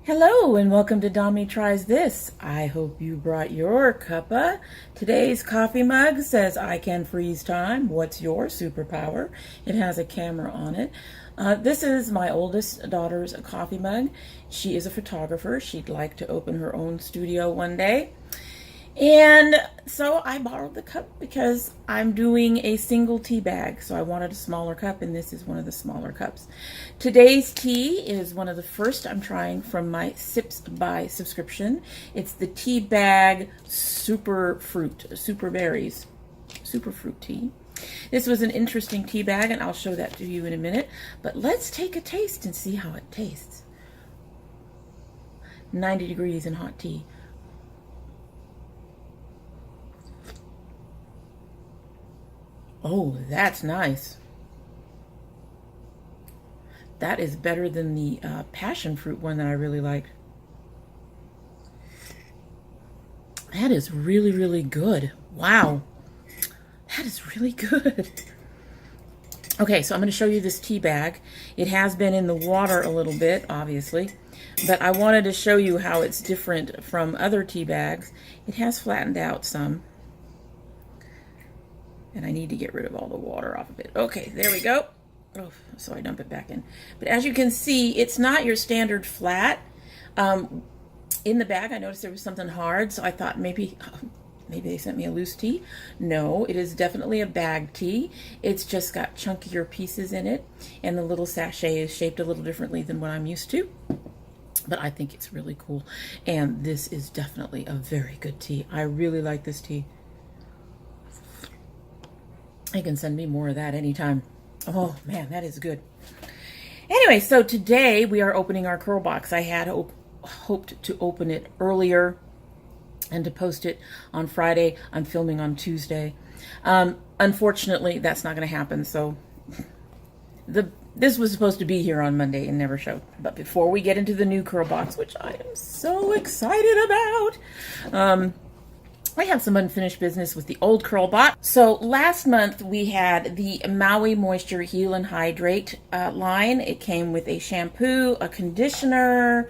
Hello and welcome to domytriesthis. I hope you brought your cuppa. Today's coffee mug says I can freeze time. What's your superpower? It has a camera on it. This is my oldest daughter's coffee mug. She is a photographer. She'd like to open her own studio one day. And so I borrowed the cup because I'm doing a single tea bag. So I wanted a smaller cup, and this is one of the smaller cups. Today's tea is one of the first I'm trying from my Sips by subscription. It's the Tea Bag Super Fruit tea. This was an interesting tea bag, and I'll show that to you in a minute. But let's take a taste and see how it tastes. 90 degrees in hot tea. Oh, that's nice. That is better than the passion fruit one that I really liked. That is really, really good. Wow. That is really good. Okay, so I'm going to show you this tea bag. It has been in the water a little bit, obviously, but I wanted to show you how it's different from other tea bags. It has flattened out some. And I need to get rid of all the water off of it. Okay, there we go. Oh, so I dump it back in. But as you can see, it's not your standard flat. In the bag, I noticed there was something hard, so I thought maybe they sent me a loose tea. No, it is definitely a bag tea. It's just got chunkier pieces in it, and the little sachet is shaped a little differently than what I'm used to. But I think it's really cool, and this is definitely a very good tea. I really like this tea. You can send me more of that anytime. Oh man, that is good. Anyway, so today we are opening our CurlBox. I had hoped to open it earlier and to post it on Friday. I'm filming on Tuesday. Unfortunately, that's not going to happen. So this was supposed to be here on Monday and never showed. But before we get into the new CurlBox, which I am so excited about, I have some unfinished business with the old CurlBox. So last month we had the Maui Moisture Heal and Hydrate line. It came with a shampoo, a conditioner,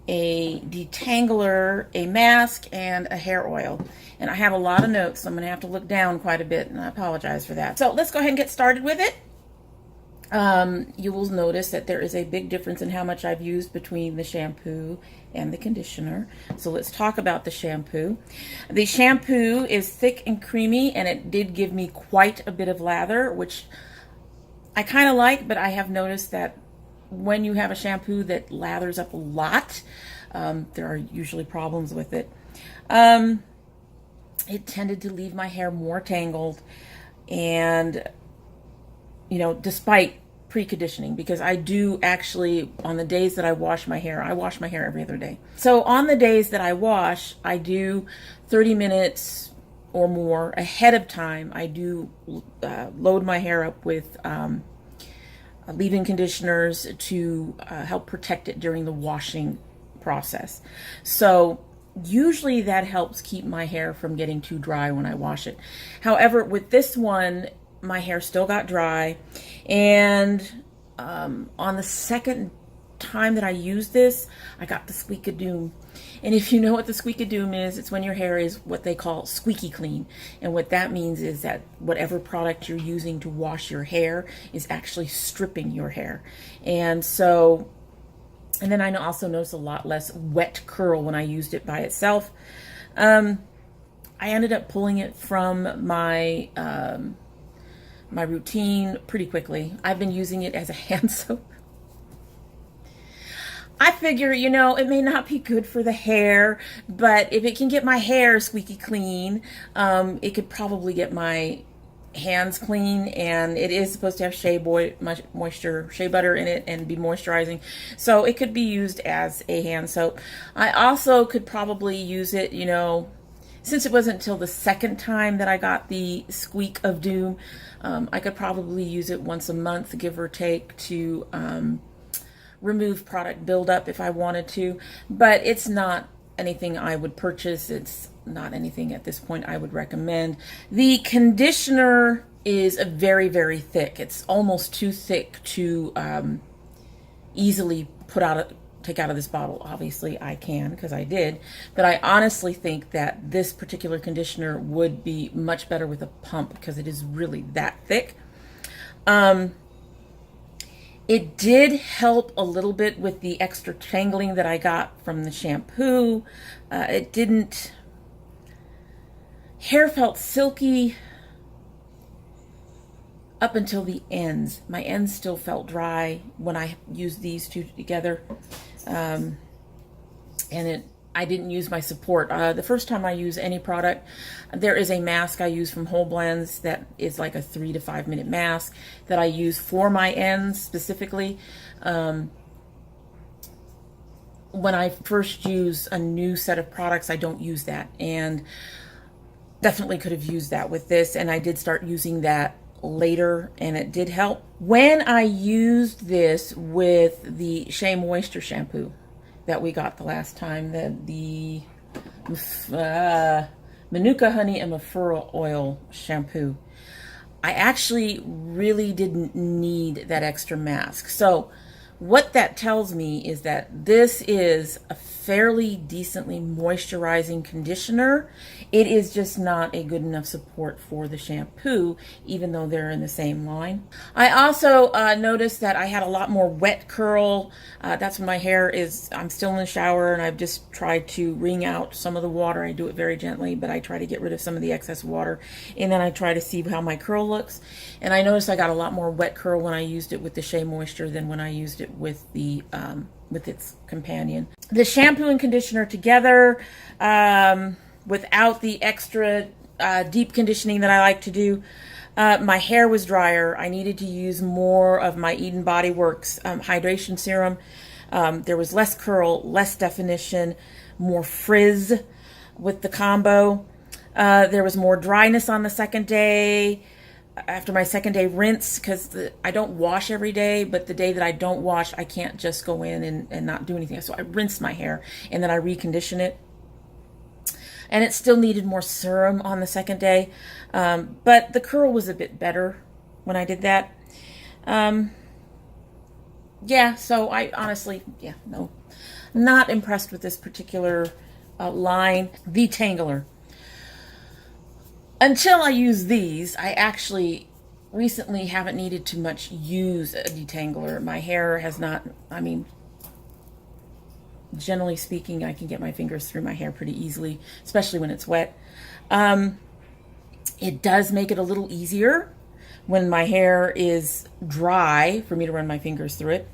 a detangler, a mask, and a hair oil. And I have a lot of notes, so I'm going to have to look down quite a bit, and I apologize for that. So let's go ahead and get started with it. You will notice that there is a big difference in how much I've used between the shampoo and the conditioner. So let's talk about the shampoo. The shampoo is thick and creamy, and it did give me quite a bit of lather, which I kind of like, but I have noticed that when you have a shampoo that lathers up a lot, there are usually problems with it. It tended to leave my hair more tangled, and despite preconditioning, because I do actually, on the days that I wash my hair every other day. So on the days that I wash, I do 30 minutes or more ahead of time. I do load my hair up with leave-in conditioners to help protect it during the washing process. So usually that helps keep my hair from getting too dry when I wash it. However, with this one, my hair still got dry, and on the second time that I used this, I got the squeak of doom. And if you know what the squeak of doom is, it's when your hair is what they call squeaky clean. And what that means is that whatever product you're using to wash your hair is actually stripping your hair. And then I also noticed a lot less wet curl when I used it by itself. I ended up pulling it from my my routine pretty quickly. I've been using it as a hand soap. I figure, it may not be good for the hair, but if it can get my hair squeaky clean, it could probably get my hands clean, and it is supposed to have shea butter in it and be moisturizing. So it could be used as a hand soap. I also could probably use it, since it wasn't until the second time that I got the squeak of doom, I could probably use it once a month, give or take, to remove product buildup if I wanted to. But it's not anything I would purchase. It's not anything at this point I would recommend. The conditioner is very, very thick. It's almost too thick to easily put out take out of this bottle. Obviously I can, because I did, but I honestly think that this particular conditioner would be much better with a pump because it is really that thick. It did help a little bit with the extra tangling that I got from the shampoo. It didn't, hair felt silky up until the ends. My ends still felt dry when I used these two together. I didn't use my support. The first time I use any product, there is a mask I use from Whole Blends that is like a 3 to 5 minute mask that I use for my ends specifically. When I first use a new set of products, I don't use that, and definitely could have used that with this, and I did start using that later, and it did help. When I used this with the Shea Moisture shampoo that we got the last time, the Manuka Honey and Mafura Oil shampoo, I actually really didn't need that extra mask. So what that tells me is that this is a fairly decently moisturizing conditioner. It is just not a good enough support for the shampoo, even though they're in the same line. I also noticed that I had a lot more wet curl. That's when my hair is, I'm still in the shower, and I've just tried to wring out some of the water. I do it very gently, but I try to get rid of some of the excess water, and then I try to see how my curl looks. And I noticed I got a lot more wet curl when I used it with the Shea Moisture than when I used it with the with its companion. The shampoo and conditioner together, without the extra deep conditioning that I like to do, my hair was drier. I needed to use more of my Eden Body Works hydration serum. There was less curl, less definition, more frizz with the combo. There was more dryness on the second day. After my second day rinse, because I don't wash every day, but the day that I don't wash, I can't just go in and not do anything. So I rinsed my hair, and then I recondition it. And it still needed more serum on the second day. But the curl was a bit better when I did that. Yeah, so I honestly, no, not impressed with this particular line. The Tangler. Until I use these, I actually recently haven't needed to much use a detangler. My hair has not, I mean, generally speaking, I can get my fingers through my hair pretty easily, especially when it's wet. It does make it a little easier when my hair is dry for me to run my fingers through it.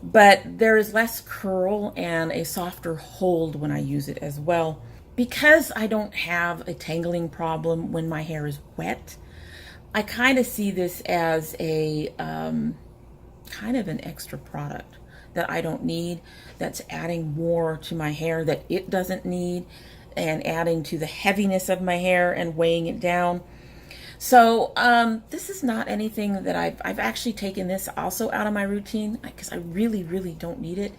But there is less curl and a softer hold when I use it as well. Because I don't have a tangling problem when my hair is wet, I kind of see this as a kind of an extra product that I don't need, that's adding more to my hair that it doesn't need, and adding to the heaviness of my hair and weighing it down. So this is not anything that I've actually taken this also out of my routine because I really, really don't need it.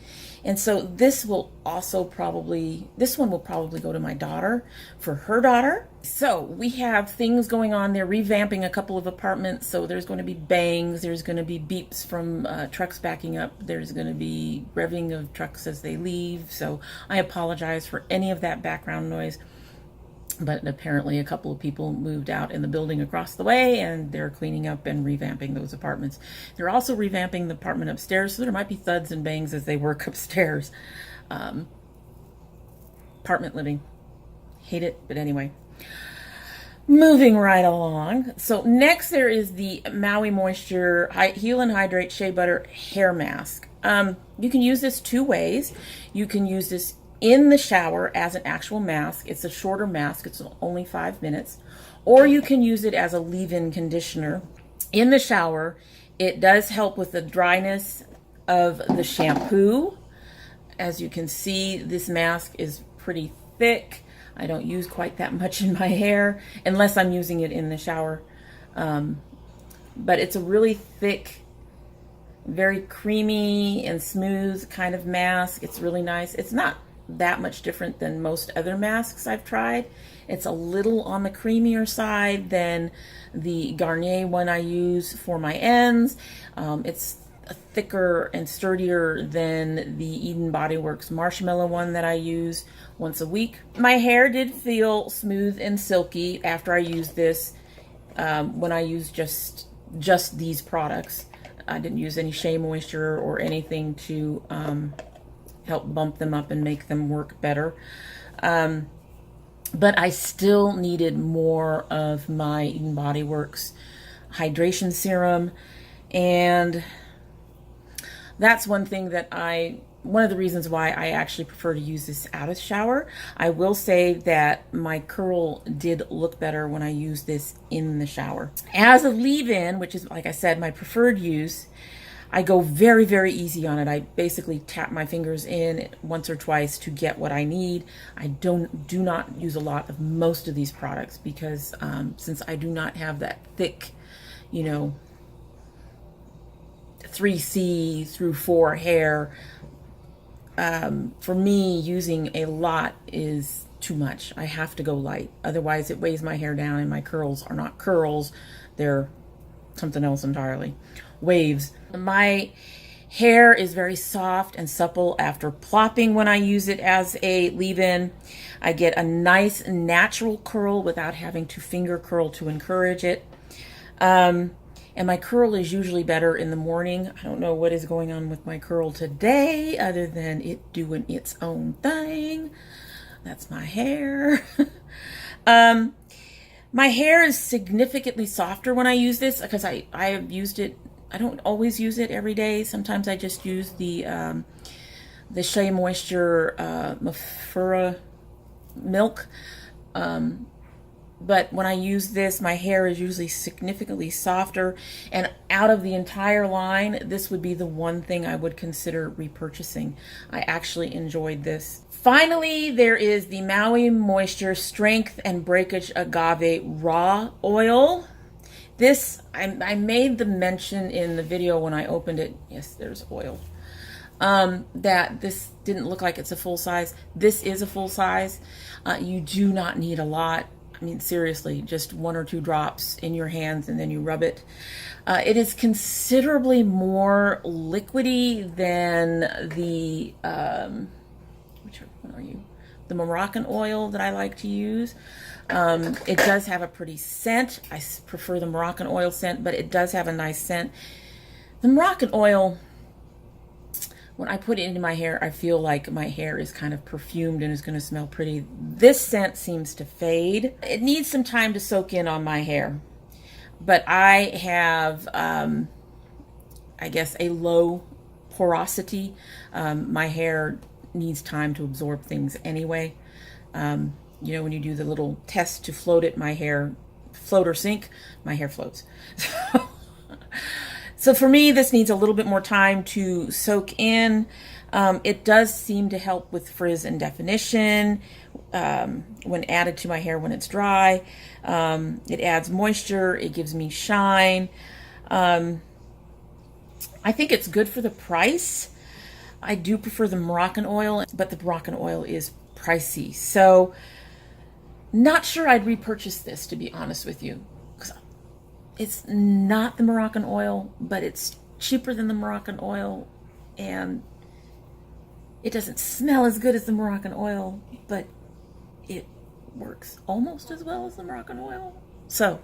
And so this will also probably, this one will probably go to my daughter for her daughter. So we have things going on. They're revamping a couple of apartments. So there's going to be bangs. There's going to be beeps from trucks backing up. There's going to be revving of trucks as they leave. So I apologize for any of that background noise. But apparently a couple of people moved out in the building across the way, and they're cleaning up and revamping those apartments. They're also revamping the apartment upstairs, so there might be thuds and bangs as they work upstairs. Apartment living. Hate it, but anyway. Moving right along. So next there is the Maui Moisture Heal and Hydrate Shea Butter Hair Mask. You can use this two ways. You can use this in the shower as an actual mask. It's a shorter mask. It's only 5 minutes. Or you can use it as a leave-in conditioner. In the shower, it does help with the dryness of the shampoo. As you can see, this mask is pretty thick. I don't use quite that much in my hair unless I'm using it in the shower. But it's a really thick, very creamy and smooth kind of mask. It's really nice. It's not that much different than most other masks I've tried. It's a little on the creamier side than the Garnier one I use for my ends. It's thicker and sturdier than the Eden Body Works Marshmallow one that I use once a week. My hair did feel smooth and silky after I used this when I used just these products. I didn't use any Shea Moisture or anything to help bump them up and make them work better. But I still needed more of my Eden Body Works hydration serum, and that's one thing that one of the reasons why I actually prefer to use this out of shower. I will say that my curl did look better when I used this in the shower. As a leave-in, which is, like I said, my preferred use, I go very, very easy on it. I basically tap my fingers in once or twice to get what I need. I do not use a lot of most of these products because since I do not have that thick, you know, 3C through 4 hair, for me, using a lot is too much. I have to go light. Otherwise, it weighs my hair down and my curls are not curls. They're something else entirely. Waves. My hair is very soft and supple after plopping when I use it as a leave-in. I get a nice natural curl without having to finger curl to encourage it. And my curl is usually better in the morning. I don't know what is going on with my curl today other than it doing its own thing. That's my hair. My hair is significantly softer when I use this because I have used it. I don't always use it every day. Sometimes I just use the Shea Moisture Mafura milk. But when I use this, my hair is usually significantly softer. And out of the entire line, this would be the one thing I would consider repurchasing. I actually enjoyed this. Finally, there is the Maui Moisture Strength and Breakage Agave Raw Oil. This, I made the mention in the video when I opened it. Yes, there's oil. That this didn't look like it's a full size. This is a full size. You do not need a lot. I mean, seriously, just 1 or 2 drops in your hands and then you rub it. It is considerably more liquidy than the, which one are you? The Moroccan oil that I like to use. It does have a pretty scent. I prefer the Moroccan oil scent, but it does have a nice scent. The Moroccan oil, when I put it into my hair, I feel like my hair is kind of perfumed and is going to smell pretty. This scent seems to fade. It needs some time to soak in on my hair. But I have, I guess, a low porosity. My hair needs time to absorb things anyway. You know, when you do the little test to float it, my hair float or sink, my hair floats. So for me, this needs a little bit more time to soak in. It does seem to help with frizz and definition when added to my hair when it's dry. It adds moisture. It gives me shine. I think it's good for the price. I do prefer the Moroccan oil, but the Moroccan oil is pricey. So not sure I'd repurchase this, to be honest with you. It's not the Moroccan oil, but it's cheaper than the Moroccan oil, and it doesn't smell as good as the Moroccan oil, but it works almost as well as the Moroccan oil. So,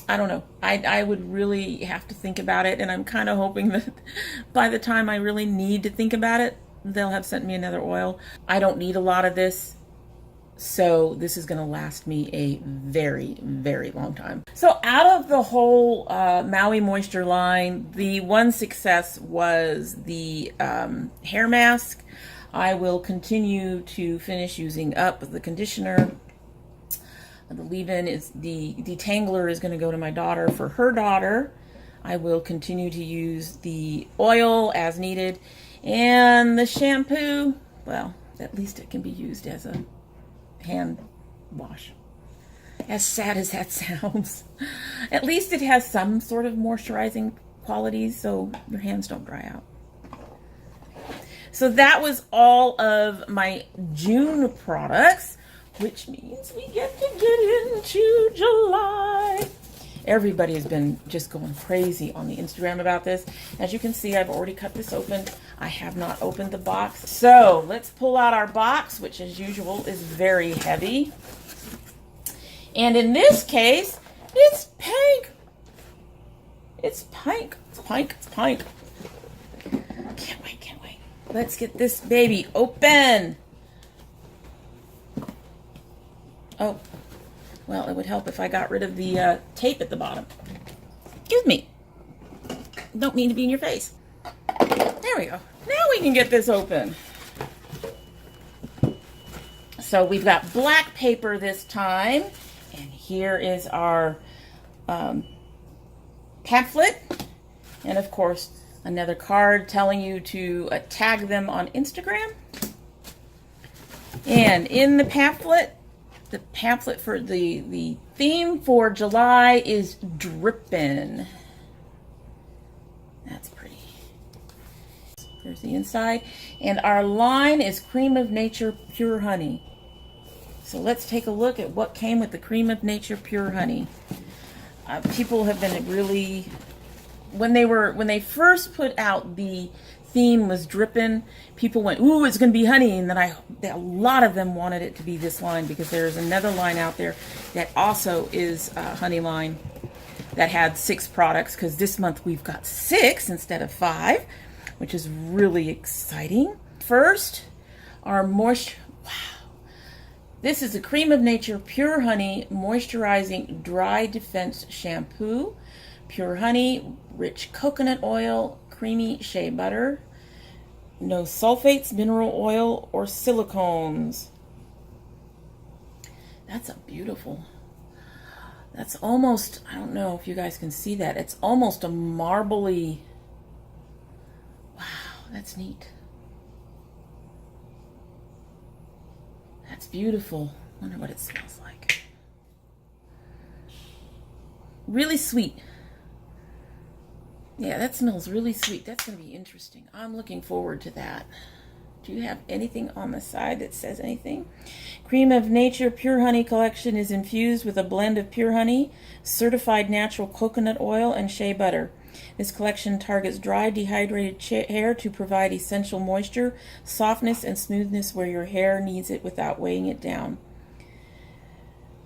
I don't know. I would really have to think about it, and I'm kind of hoping that by the time I really need to think about it, they'll have sent me another oil. I don't need a lot of this. So this is going to last me a very, very long time. So out of the whole Maui Moisture line, the one success was the hair mask. I will continue to finish using up the conditioner. The leave-in is the detangler is going to go to my daughter for her daughter. I will continue to use the oil as needed. And the shampoo, well, at least it can be used as a hand wash. As sad as that sounds, at least it has some sort of moisturizing qualities so your hands don't dry out. So that was all of my June products, which means we get to get into July. Everybody has been just going crazy on the Instagram about this. As you can see, I've already cut this open. I have not opened the box. So let's pull out our box, which as usual is very heavy. And in this case, it's pink. It's pink. It's pink. It's pink. Can't wait. Can't wait. Let's get this baby open. Oh, well, it would help if I got rid of the tape at the bottom. Excuse me. Don't mean to be in your face. There we go. Now we can get this open. So we've got black paper this time. And here is our pamphlet. And of course, another card telling you to tag them on Instagram. And in the pamphlet for the theme for July is drippin'. That's pretty. There's the inside. And our line is Cream of Nature Pure Honey. So let's take a look at what came with the Cream of Nature Pure Honey. People have been really, when they first put out the theme was drippin', people went, ooh, it's gonna be honey, and then a lot of them wanted it to be this line because there's another line out there that also is a honey line that had 6 products, because this month we've got 6 instead of 5, which is really exciting. First, our moisture, wow. This is the Cream of Nature Pure Honey Moisturizing Dry Defense Shampoo. Pure honey, rich coconut oil, creamy shea butter, no sulfates, mineral oil, or silicones. That's a beautiful, that's almost, I don't know if you guys can see that. It's almost a marbly, wow, that's neat. That's beautiful. Wonder what it smells like. Really sweet. Yeah, that smells really sweet. That's going to be interesting. I'm looking forward to that. Do you have anything on the side that says anything? Cream of Nature Pure Honey Collection is infused with a blend of pure honey, certified natural coconut oil, and shea butter. This collection targets dry, dehydrated hair to provide essential moisture, softness, and smoothness where your hair needs it without weighing it down.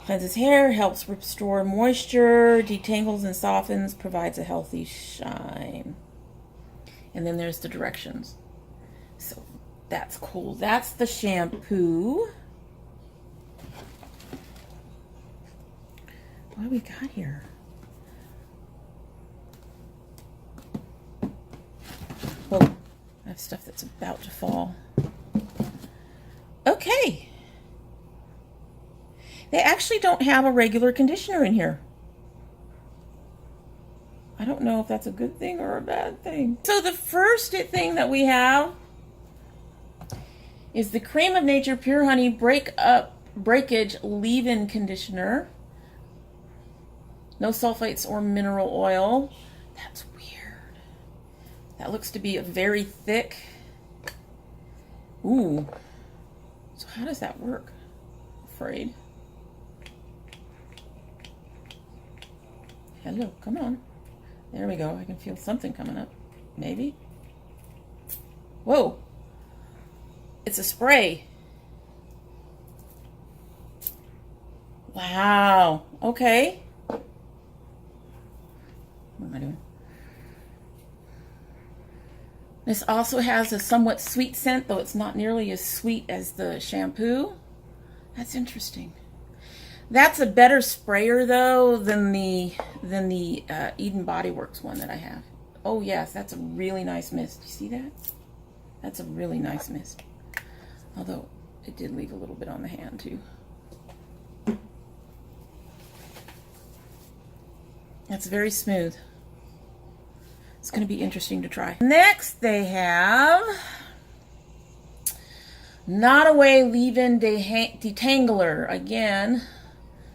Cleanses hair, helps restore moisture, detangles and softens, provides a healthy shine. And then there's the directions. So that's cool. That's the shampoo. What do we got here? Whoa, I have stuff that's about to fall. Okay. They actually don't have a regular conditioner in here. I don't know if that's a good thing or a bad thing. So the first thing that we have is the Cream of Nature Pure Honey Breakage Leave-In Conditioner. No sulfates or mineral oil. That's weird. That looks to be a very thick. Ooh. So how does that work? I'm afraid. Hello, come on. There we go. I can feel something coming up. Maybe. Whoa. It's a spray. Wow. Okay. What am I doing? This also has a somewhat sweet scent, though it's not nearly as sweet as the shampoo. That's interesting. That's a better sprayer though than the Eden Body Works one that I have. Oh yes, that's a really nice mist. You see that? That's a really nice mist. Although it did leave a little bit on the hand too. That's very smooth. It's going to be interesting to try. Next they have Not Away Leave-In Detangler. Again,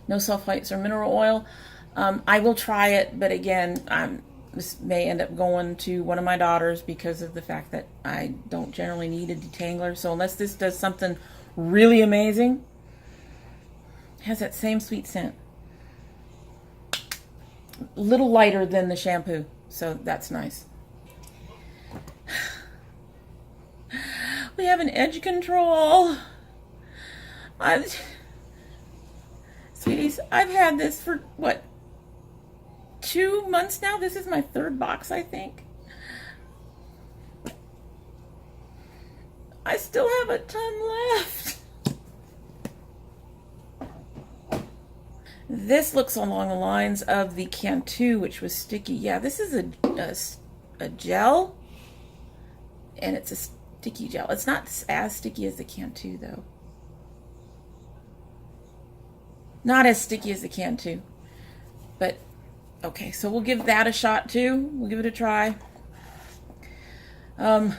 no sulfates or mineral oil. I will try it, but again, this may end up going to one of my daughters because of the fact that I don't generally need a detangler. So unless this does something really amazing, it has that same sweet scent. a little lighter than the shampoo, so that's nice. We have an edge control. Sweeties, I've had this for, what, 2 months now? This is my 3rd box, I think. I still have a ton left. This looks along the lines of the Cantu, which was sticky. Yeah, this is a gel, and it's a sticky gel. It's not as sticky as the Cantu, though. Not as sticky as the Cantu. But, okay, so we'll give that a shot, too. We'll give it a try. I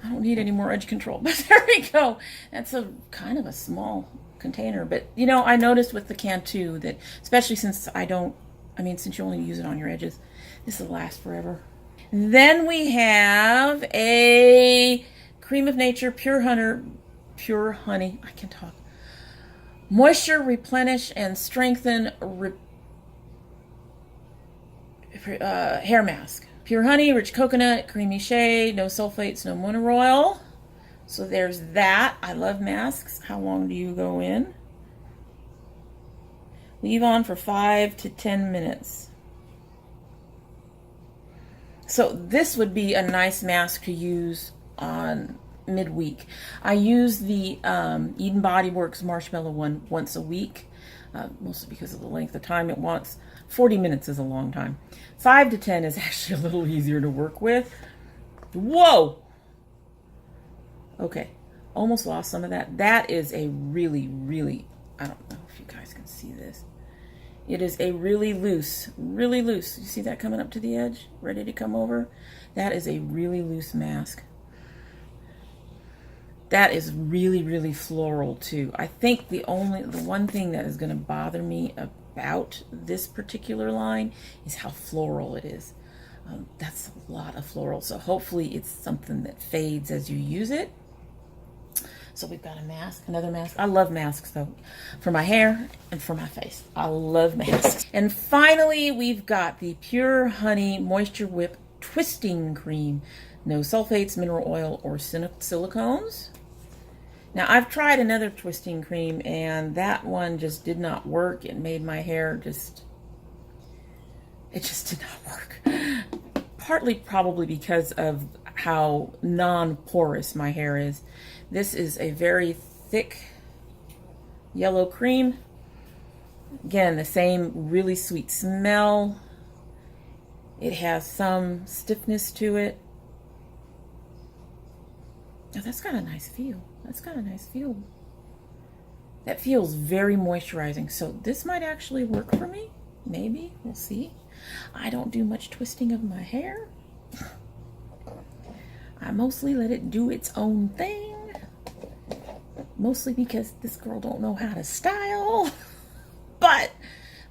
don't need any more edge control, but there we go. That's a kind of a small container, but you know, I noticed with the Cantu that, especially since since you only use it on your edges, this will last forever. Then we have a Cream of Nature Pure Honey, I can talk. Moisture, replenish, and strengthen hair mask. Pure honey, rich coconut, creamy shade, no sulfates, no mineral oil. So there's that. I love masks. How long do you go in? Leave on for 5 to 10 minutes. So this would be a nice mask to use on midweek. I use the Eden Body Works Marshmallow one once a week, mostly because of the length of time it wants. 40 minutes is a long time. 5 to 10 is actually a little easier to work with. Whoa! Okay, almost lost some of that. That is a really, really, I don't know if you guys can see this. It is a really loose. You see that coming up to the edge, ready to come over? That is a really loose mask. That is really, really floral too. I think the one thing that is going to bother me about this particular line is how floral it is. That's a lot of floral, so hopefully it's something that fades as you use it. So we've got a mask, another mask. I love masks though, for my hair and for my face. I love masks. And finally, we've got the Pure Honey Moisture Whip Twisting Cream. No sulfates, mineral oil, or silicones. Now, I've tried another twisting cream, and that one just did not work. It made my hair it just did not work. Partly probably because of how non-porous my hair is. This is a very thick yellow cream. Again, the same really sweet smell. It has some stiffness to it. Oh, that's got a nice feel. That feels very moisturizing. So this might actually work for me. Maybe. We'll see. I don't do much twisting of my hair. I mostly let it do its own thing. Mostly because this girl don't know how to style. But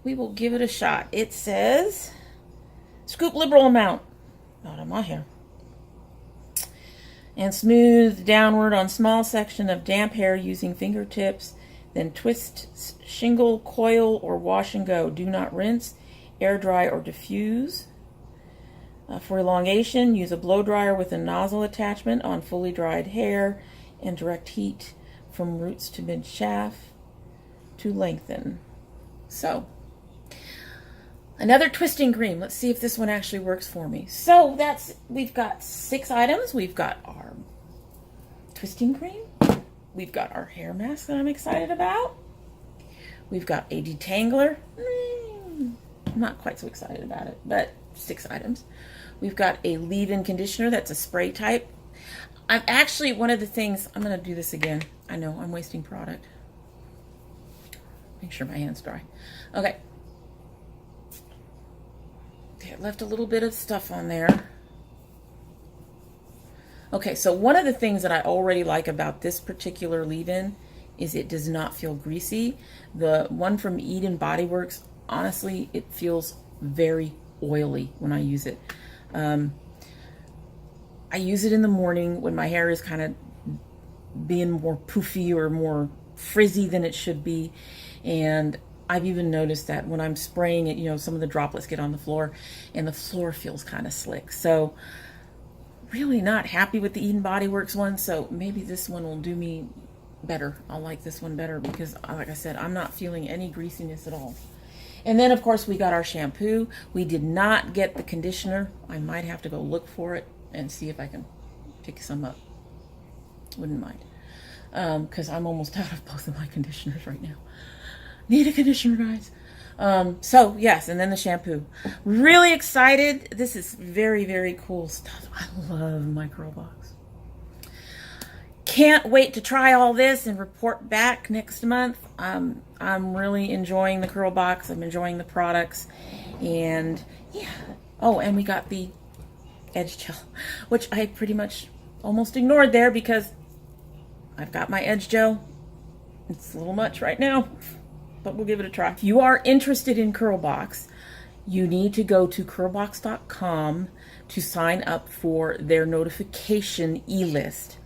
we will give it a shot. It says, scoop liberal amount. Not on my hair. And smooth downward on small section of damp hair using fingertips. Then twist, shingle, coil, or wash and go. Do not rinse, air dry, or diffuse. For elongation, use a blow dryer with a nozzle attachment on fully dried hair and direct heat from roots to mid-shaft to lengthen. So, another twisting cream. Let's see if this one actually works for me. So we've got 6 items. We've got our twisting cream. We've got our hair mask that I'm excited about. We've got a detangler. I'm not quite so excited about it, but 6 items. We've got a leave-in conditioner that's a spray type. I'm actually, one of the things, I'm going to do this again. I know, I'm wasting product. Make sure my hand's dry. Okay. Okay, it left a little bit of stuff on there. Okay, so one of the things that I already like about this particular leave-in is it does not feel greasy. The one from Eden Body Works, honestly, it feels very oily when I use it. I use it in the morning when my hair is kind of being more poofy or more frizzy than it should be. And I've even noticed that when I'm spraying it, you know, some of the droplets get on the floor and the floor feels kind of slick. So really not happy with the Eden Body Works one. So maybe this one will do me better. I'll like this one better because, like I said, I'm not feeling any greasiness at all. And then, of course, we got our shampoo. We did not get the conditioner. I might have to go look for it and see if I can pick some up. Wouldn't mind. Because I'm almost out of both of my conditioners right now. Need a conditioner, guys. So, yes, and then the shampoo. Really excited. This is very, very cool stuff. I love my CurlBox. Can't wait to try all this and report back next month. I'm really enjoying the CurlBox. I'm enjoying the products. And yeah. Oh, and we got the edge gel, which I pretty much almost ignored there because I've got my edge gel. It's a little much right now, but we'll give it a try. If you are interested in CurlBox, you need to go to curlbox.com to sign up for their notification e-list.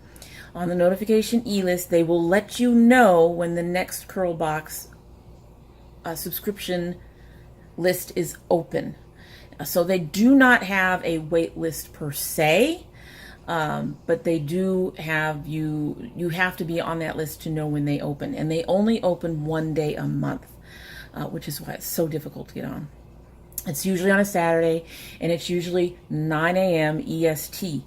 On the notification e-list, they will let you know when the next CurlBox subscription list is open. So they do not have a wait list per se, but they do have you have to be on that list to know when they open. And they only open one day a month, which is why it's so difficult to get on. It's usually on a Saturday, and it's usually 9 a.m. EST.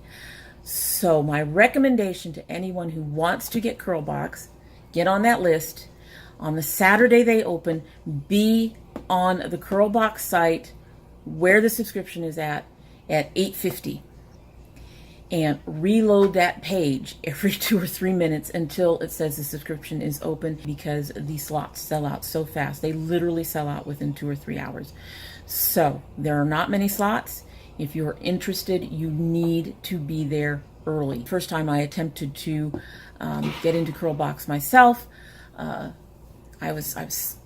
So my recommendation to anyone who wants to get CurlBox, get on that list. On the Saturday they open, be on the CurlBox site where the subscription is at 8:50. And reload that page every 2 or 3 minutes until it says the subscription is open, because these slots sell out so fast. They literally sell out within 2 or 3 hours. So there are not many slots. If you're interested, you need to be there early. First time I attempted to get into CurlBox myself, I was,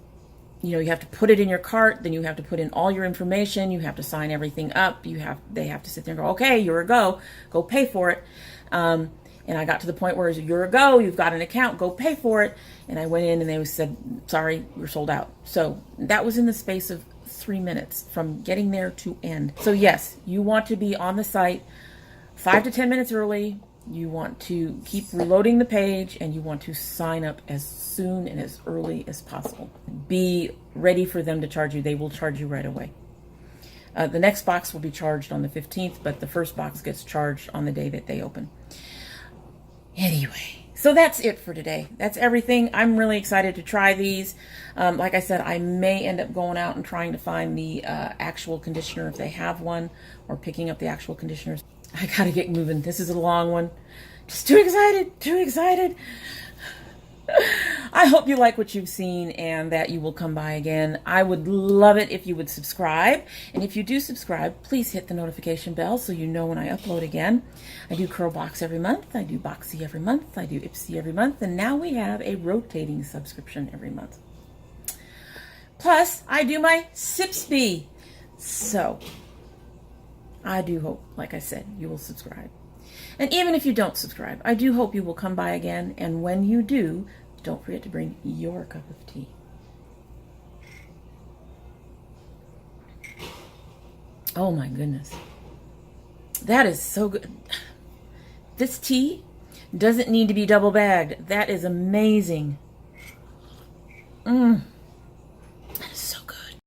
you know, you have to put it in your cart, then you have to put in all your information, you have to sign everything up, they have to sit there and go, okay, you're a go pay for it. And I got to the point where you're a go, you've got an account, go pay for it. And I went in and they said, sorry, we're sold out. So that was in the space of 3 minutes from getting there to end. So yes, you want to be on the site 5 to 10 minutes early. You want to keep reloading the page, and you want to sign up as soon and as early as possible. Be ready for them to charge you. They will charge you right away. The next box will be charged on the 15th, but the first box gets charged on the day that they open. Anyway, so that's it for today. That's everything. I'm really excited to try these. Like I said, I may end up going out and trying to find the actual conditioner if they have one, or picking up the actual conditioners. I gotta get moving. This is a long one. Just too excited, too excited. I hope you like what you've seen and that you will come by again. I would love it if you would subscribe. And if you do subscribe, please hit the notification bell so you know when I upload again. I do CurlBox every month. I do Boxy every month. I do Ipsy every month. And now we have a rotating subscription every month. Plus, I do my Sipsby. So I do hope, like I said, you will subscribe. And even if you don't subscribe, I do hope you will come by again. And when you do, don't forget to bring your cup of tea. Oh my goodness. That is so good. This tea doesn't need to be double bagged. That is amazing.